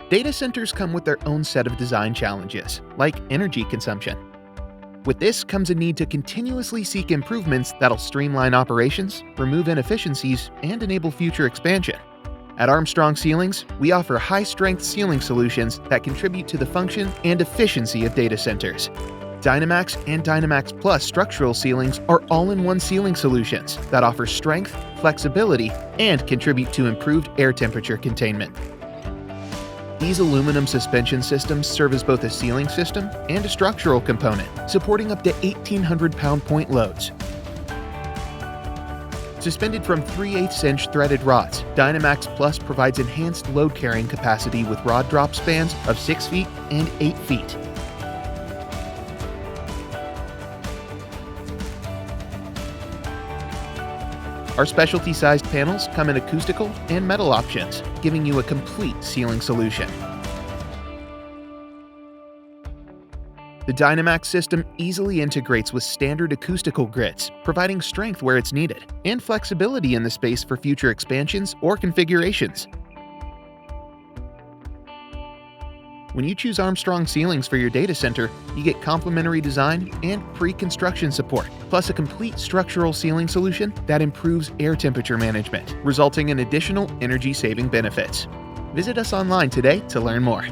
Data centers come with their own set of design challenges, like energy consumption. With this comes a need to continuously seek improvements that'll streamline operations, remove inefficiencies, and enable future expansion. At Armstrong Ceilings, we offer high-strength ceiling solutions that contribute to the function and efficiency of data centers. Dynamax and Dynamax Plus structural ceilings are all-in-one ceiling solutions that offer strength, flexibility, and contribute to improved air temperature containment. These aluminum suspension systems serve as both a ceiling system and a structural component, supporting up to 1,800-pound point loads. Suspended from 3/8-inch threaded rods, Dynamax Plus provides enhanced load-carrying capacity with rod drop spans of 6 feet and 8 feet. Our specialty-sized panels come in acoustical and metal options, giving you a complete ceiling solution. The Dynamax system easily integrates with standard acoustical grids, providing strength where it's needed, and flexibility in the space for future expansions or configurations. When you choose Armstrong ceilings for your data center, you get complimentary design and pre-construction support, plus a complete structural ceiling solution that improves air temperature management, resulting in additional energy-saving benefits. Visit us online today to learn more.